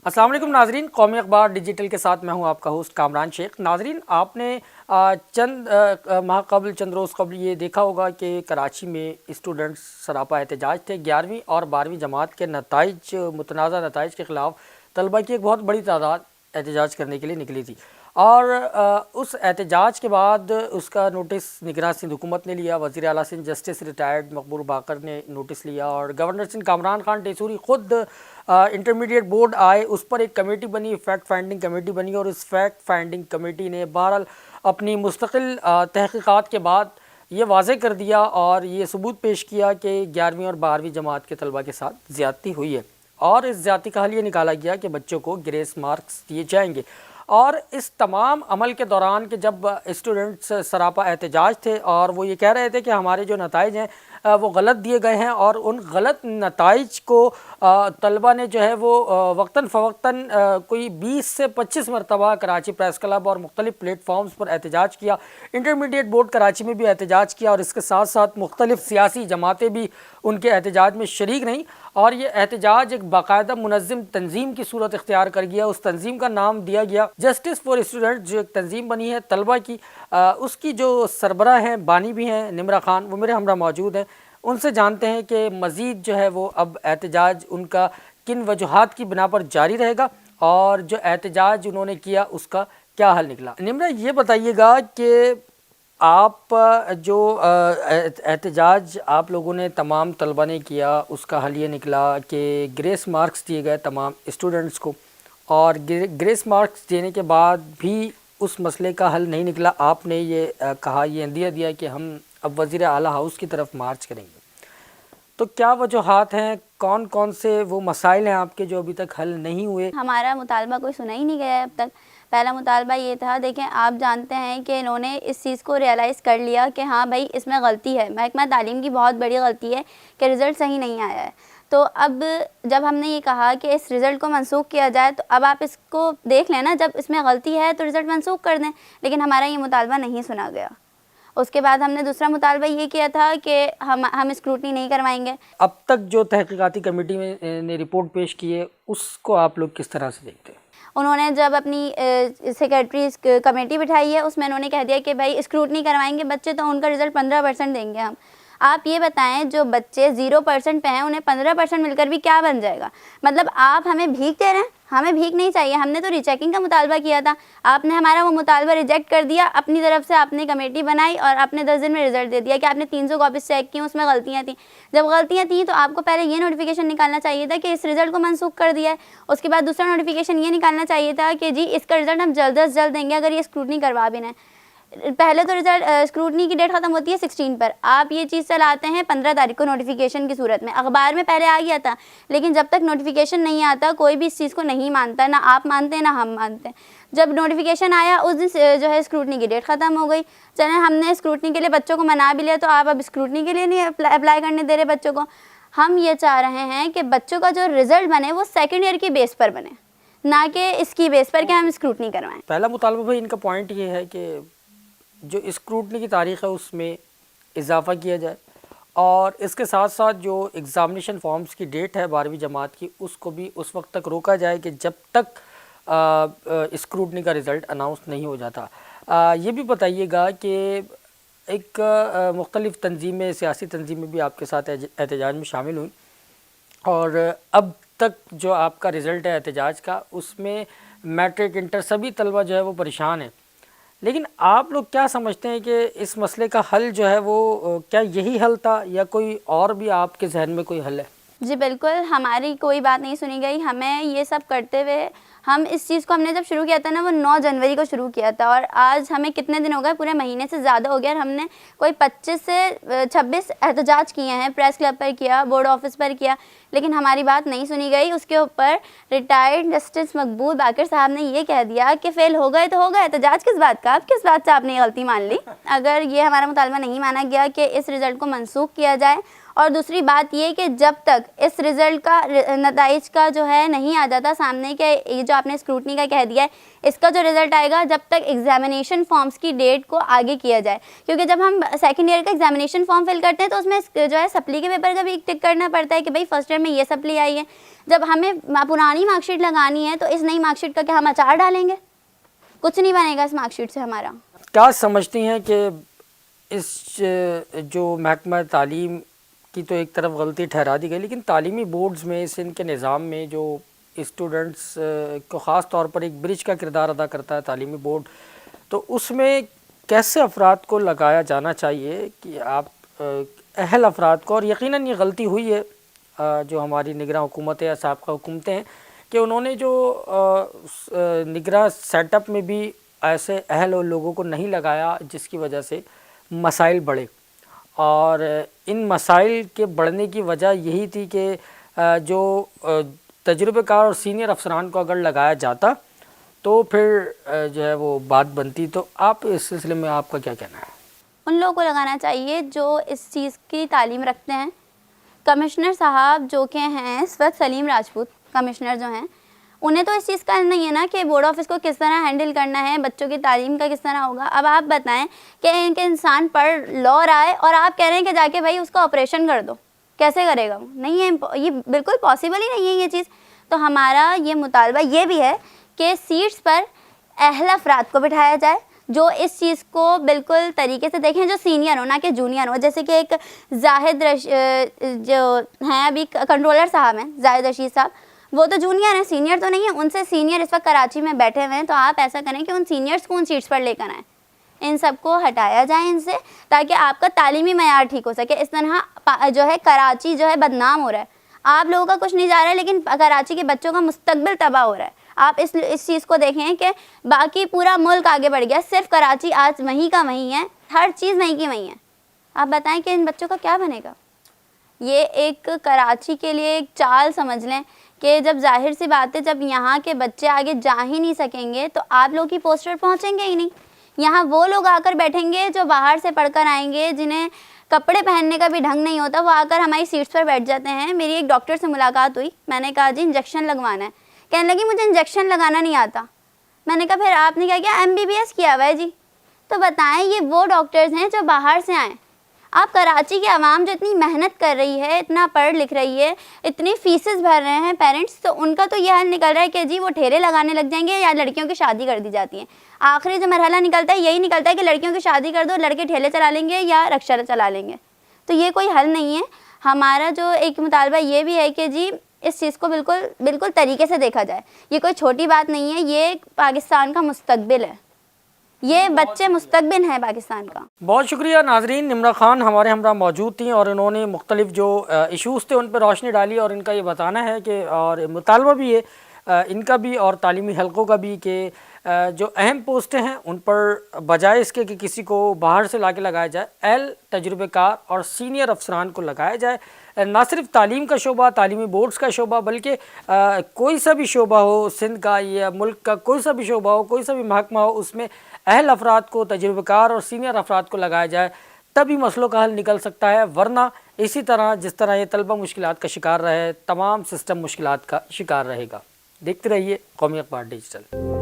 अस्सलाम वालेकुम नाजरीन, कौमी अखबार डिजिटल के साथ मैं हूं आपका होस्ट कामरान शेख। नाजरीन, आपने चंद माह कबल, चंद रोज़ कबल ये देखा होगा कि कराची में स्टूडेंट्स सरापा एहतजाज थे। 11वीं और 12वीं जमात के नताइज, मुतनाज़ा नताइज के ख़िलाफ़ तलबा की एक बहुत बड़ी तादाद एहतजाज करने के लिए निकली थी और उस एहतजाज के बाद उसका नोटिस निगरान सिंध हुकूमत ने लिया। वज़ीर आला सिंध जस्टिस रिटायर्ड मकबूल बाकर ने नोटिस लिया और गवर्नर सिंध कामरान खान टेसूरी ख़ुद इंटरमीडिएट बोर्ड आए, उस पर एक कमेटी बनी, फैक्ट फाइंडिंग कमेटी बनी और इस फैक्ट फाइंडिंग कमेटी ने बहरहाल अपनी मुस्तकिल तहक़ीक़ात के बाद ये वाज़े कर दिया और ये सबूत पेश किया कि 11वीं और 12वीं जमात के तलबा के साथ ज़्यादती हुई है और इस ज़्यादती का हल ये निकाला गया कि बच्चों को ग्रेस मार्क्स दिए जाएंगे। और इस तमाम अमल के दौरान कि जब स्टूडेंट्स सरापा एहतजाज थे और वो ये कह रहे थे कि हमारे जो नताइज हैं वो गलत दिए गए हैं और उन गलत नताइज को तलबा ने जो है वो वक्तन फ़वक्तन कोई 20 से 25 मरतबा कराची प्रेस क्लब और मुख्तलिफ़ प्लेटफॉर्म्स पर एहतजाज किया। इंटरमीडिएट बोर्ड कराची में भी एहतजाज किया और इसके साथ साथ मुख्तलिफ़ सियासी जमातें भी उनके एहतजाज में शरीक रहीं और ये एहतजाज एक बाकायदा मुनज़्ज़म तंजीम की सूरत इख्तियार कर गया। उस तंजीम का नाम दिया गया जस्टिस फॉर स्टूडेंट, जो एक तंजीम बनी है तलबा की। उसकी जो सरबराह हैं, बानी भी हैं निमरा खान, वो मेरे हमरा मौजूद हैं। उनसे जानते हैं कि मज़ीद जो है वो अब एहतजाज उनका किन वजूहात की बिना पर जारी रहेगा और जो एहतजाज उन्होंने किया उसका क्या हल निकला। निमरा, ये बताइएगा कि आप जो एहतजाज आप लोगों ने तमाम तलबा ने किया उसका हल ये निकला कि ग्रेस मार्क्स दिए गए तमाम स्टूडेंट्स को और ग्रेस मार्क्स देने के बाद भी उस मसले का हल नहीं निकला। आपने ये कहा, ये इंदिया दिया कि हम अब वज़ीर आला हाउस की तरफ मार्च करेंगे। तो क्या वजूहात हैं, कौन कौन से वो मसाइल हैं आपके जो अभी तक हल नहीं हुए? हमारा मुतालबा कोई सुना ही नहीं गया है अब तक। पहला मुतालबा ये था, देखें आप जानते हैं कि इन्होंने इस चीज़ को रियलाइज़ कर लिया कि हाँ भाई इसमें गलती है, महकमा तालीम की बहुत बड़ी गलती है कि रिज़ल्ट सही नहीं आया है। तो अब जब हमने ये कहा कि इस रिज़ल्ट को मनसूख किया जाए तो अब आप इसको देख लें ना, जब इसमें गलती है तो रिज़ल्ट मनसूख कर दें, लेकिन हमारा ये मुतालबा नहीं सुना गया। उसके बाद हमने दूसरा मुतालबा ये किया था कि हम स्क्रूटनी नहीं करवाएंगे। अब तक जो तहकीकाती कमेटी में ने रिपोर्ट पेश की है उसको आप लोग किस तरह से देखते हैं? उन्होंने जब अपनी सेक्रेटरी कमेटी बिठाई है उसमें उन्होंने कह दिया कि भाई स्क्रूटनी करवाएंगे बच्चे तो उनका रिज़ल्ट 15% देंगे हम। आप ये बताएं, जो बच्चे 0% पे हैं उन्हें 15% मिलकर भी क्या बन जाएगा? मतलब आप हमें भीख दे रहे हैं? हमें भीख नहीं चाहिए, हमने तो रीचेकिंग का मुतालबा किया था, आपने हमारा वो मुतालबा रिजेक्ट कर दिया। अपनी तरफ से आपने कमेटी बनाई और आपने 10 दिन में रिजल्ट दे दिया कि आपने 300 कॉपीज चेक की, उसमें गलतियाँ थी। जब गलतियाँ थी तो आपको पहले ये नोटिफिकेशन निकालना चाहिए था कि इस रिज़ल्ट को मनसूख कर दिया है। उसके बाद दूसरा नोटिफिकेशन ये निकालना चाहिए था कि जी इसका रिज़ल्ट हम जल्द से जल्द देंगे अगर ये स्क्रूटनी करवा भी ना। पहले तो रिजल्ट स्क्रूटनी की डेट ख़त्म होती है 16 पर, आप ये चीज़ चलाते हैं 15 तारीख को नोटिफिकेशन की सूरत में। अखबार में पहले आ गया था, लेकिन जब तक नोटिफिकेशन नहीं आता कोई भी इस चीज़ को नहीं मानता, ना आप मानते हैं ना हम मानते हैं। जब नोटिफिकेशन आया उस दिन जो है स्क्रूटनी की डेट ख़त्म हो गई। चलें, हमने स्क्रूटनी के लिए बच्चों को मना भी लिया, तो आप अब स्क्रूटनी के लिए नहीं अप्लाई करने दे रहे बच्चों को। हम ये चाह रहे हैं कि बच्चों का जो रिज़ल्ट बने वो सेकेंड ईयर की बेस पर बने, ना कि इसकी बेस पर कि हम स्क्रूटनी करवाएँ। पहला मुतालबा भाई इनका पॉइंट ये है कि जो स्क्रूटनी की तारीख़ है उसमें इजाफ़ा किया जाए और इसके साथ साथ जो एग्ज़ामिनेशन फॉर्म्स की डेट है 12वीं जमात की उसको भी उस वक्त तक रोका जाए कि जब तक स्क्रूटनी का रिज़ल्ट अनाउंस नहीं हो जाता। ये भी बताइएगा कि एक मुख्तलिफ़ तंजीमें, सियासी तंजीमें भी आपके साथ एहतजाज में शामिल हुई और अब तक जो आपका रिज़ल्ट है एहतजाज का उसमें मैट्रिक, इंटर सभी तलबा जो है वो परेशान हैं। लेकिन आप लोग क्या समझते हैं कि इस मसले का हल जो है वो क्या यही हल था या कोई और भी आपके जहन में कोई हल है? जी बिल्कुल, हमारी कोई बात नहीं सुनी गई। हमें ये सब करते हुए हम इस चीज़ को हमने जब शुरू किया था ना वो 9 जनवरी को शुरू किया था और आज हमें कितने दिन हो गए, पूरे महीने से ज़्यादा हो गया और हमने कोई 25 से 26 एहतजाज किए हैं। प्रेस क्लब पर किया, बोर्ड ऑफिस पर किया, लेकिन हमारी बात नहीं सुनी गई। उसके ऊपर रिटायर्ड जस्टिस मकबूल बाकर साहब ने ये कह दिया कि फ़ेल हो गए तो हो गए, एहतजाज किस बात का? आप किस बात से आपने गलती मान ली? अगर ये हमारा मुतालबा नहीं माना गया कि इस रिज़ल्ट को मनसूख किया जाए اور دوسری بات یہ کہ جب تک اس رزلٹ کا نتائج کا جو ہے نہیں آ جاتا سامنے کہ یہ جو آپ نے اسکروٹنی کا کہہ دیا ہے اس کا جو رزلٹ آئے گا، جب تک ایگزامینیشن فارمز کی ڈیٹ کو آگے کیا جائے، کیونکہ جب ہم سیکنڈ ایئر کا ایگزامینیشن فارم فل کرتے ہیں تو اس میں جو ہے سپلی کے پیپر کا بھی ٹک کرنا پڑتا ہے کہ بھائی فرسٹ ایئر میں یہ سپلی آئی ہے. جب ہمیں پرانی مارک شیٹ لگانی ہے تو اس نئی مارک شیٹ کا کیا ہم اچار ڈالیں گے؟ کچھ نہیں بنے گا اس مارک شیٹ سے ہمارا. کیا سمجھتی ہیں کہ اس جو محکمہ تعلیم کی تو ایک طرف غلطی ٹھہرا دی گئی، لیکن تعلیمی بورڈز میں سندھ کے نظام میں جو اسٹوڈنٹس کو خاص طور پر ایک برج کا کردار ادا کرتا ہے تعلیمی بورڈ، تو اس میں کیسے افراد کو لگایا جانا چاہیے کہ آپ اہل افراد کو، اور یقیناً یہ غلطی ہوئی ہے جو ہماری نگراں حکومت ہے یا سابقہ حکومتیں ہیں کہ انہوں نے جو نگراں سیٹ اپ میں بھی ایسے اہل اور لوگوں کو نہیں لگایا، جس کی وجہ سے مسائل بڑھے. اور ان مسائل کے بڑھنے کی وجہ یہی تھی کہ جو تجربہ کار اور سینئر افسران کو اگر لگایا جاتا تو پھر جو ہے وہ بات بنتی. تو آپ اس سلسلے میں آپ کا کیا کہنا ہے؟ ان لوگوں کو لگانا چاہیے جو اس چیز کی تعلیم رکھتے ہیں. کمشنر صاحب جو کہ ہیں اس وقت سلیم راجپوت کمشنر جو ہیں، انہیں تو اس چیز کا نہیں ہے نا کہ بورڈ آفس کو کس طرح ہینڈل کرنا ہے، بچوں کی تعلیم کا کس طرح ہوگا. اب آپ بتائیں کہ ان کے انسان پڑھ لا رہا ہے اور آپ کہہ رہے ہیں کہ جا کے بھائی اس کا آپریشن کر دو، کیسے کرے گا وہ؟ نہیں ہے، یہ بالکل پاسبل ہی نہیں ہے یہ چیز. تو ہمارا یہ مطالبہ یہ بھی ہے کہ سیٹس پر اہل افراد کو بٹھایا جائے جو اس چیز کو بالکل طریقے سے دیکھیں، جو سینئر ہو نہ کہ جونیئر ہو. جیسے کہ ایک زاہد جو ہیں ابھی کنٹرولر صاحب ہیں، زاہد رشید صاحب، وہ تو جونیئر ہیں، سینئر تو نہیں ہیں. ان سے سینئر اس وقت کراچی میں بیٹھے ہوئے ہیں. تو آپ ایسا کریں کہ ان سینئرس کو ان سیٹس پر لے کر آئیں، ان سب کو ہٹایا جائے ان سے، تاکہ آپ کا تعلیمی معیار ٹھیک ہو سکے. اس طرح جو ہے کراچی جو ہے بدنام ہو رہا ہے. آپ لوگوں کا کچھ نہیں جا رہا ہے لیکن کراچی کے بچوں کا مستقبل تباہ ہو رہا ہے. آپ اس چیز کو دیکھیں کہ باقی پورا ملک آگے بڑھ گیا، صرف کراچی آج وہیں کا وہیں ہے، ہر چیز وہیں کی وہیں ہے. آپ بتائیں کہ ان بچوں کا کیا بنے گا؟ یہ ایک کراچی کے لیے ایک چال سمجھ لیں کہ جب ظاہر سی بات ہے جب یہاں کے بچے آگے جا ہی نہیں سکیں گے تو آپ لوگ کی پوسٹر پہنچیں گے ہی نہیں. یہاں وہ لوگ آ کر بیٹھیں گے جو باہر سے پڑھ کر آئیں گے، جنہیں کپڑے پہننے کا بھی ڈھنگ نہیں ہوتا، وہ آ کر ہماری سیٹس پر بیٹھ جاتے ہیں. میری ایک ڈاکٹر سے ملاقات ہوئی، میں نے کہا جی انجیکشن لگوانا ہے. کہنے لگی مجھے انجیکشن لگانا نہیں آتا. میں نے کہا پھر آپ نے کیا کیا؟ MBBS کیا ہوا ہے جی. تو بتائیں یہ وہ ڈاکٹرز ہیں جو باہر سے آئیں. آپ کراچی کی عوام جو اتنی محنت کر رہی ہے، اتنا پڑھ لکھ رہی ہے، اتنی فیسز بھر رہے ہیں پیرنٹس، تو ان کا تو یہ حل نکل رہا ہے کہ جی وہ ٹھیرے لگانے لگ جائیں گے یا لڑکیوں کی شادی کر دی جاتی ہیں. آخری جو مرحلہ نکلتا ہے یہی نکلتا ہے کہ لڑکیوں کی شادی کر دو، لڑکے ٹھیلے چلا لیں گے یا رکشہ چلا لیں گے. تو یہ کوئی حل نہیں ہے. ہمارا جو ایک مطالبہ یہ بھی ہے کہ جی اس چیز کو بالکل طریقے سے دیکھا جائے. یہ کوئی چھوٹی بات نہیں ہے، یہ پاکستان کا مستقبل ہے، یہ بچے مستقبل ہیں پاکستان کا. بہت شکریہ. ناظرین، نمرہ خان ہمارے ہمراہ موجود تھیں اور انہوں نے مختلف جو ایشوز تھے ان پہ روشنی ڈالی، اور ان کا یہ بتانا ہے کہ اور مطالبہ بھی ہے ان کا بھی اور تعلیمی حلقوں کا بھی کہ جو اہم پوسٹیں ہیں ان پر بجائے اس کے کہ کسی کو باہر سے لا کے لگایا جائے، اہل تجربہ کار اور سینئر افسران کو لگایا جائے. نہ صرف تعلیم کا شعبہ، تعلیمی بورڈز کا شعبہ، بلکہ کوئی سا بھی شعبہ ہو سندھ کا یا ملک کا، کوئی سا بھی شعبہ ہو، کوئی سا بھی محکمہ ہو، اس میں اہل افراد کو، تجربہ کار اور سینئر افراد کو لگایا جائے، تبھی مسئلوں کا حل نکل سکتا ہے. ورنہ اسی طرح جس طرح یہ طلبہ مشکلات کا شکار رہے، تمام سسٹم مشکلات کا شکار رہے گا. دیکھتے رہیے قومی اخبار ڈیجیٹل.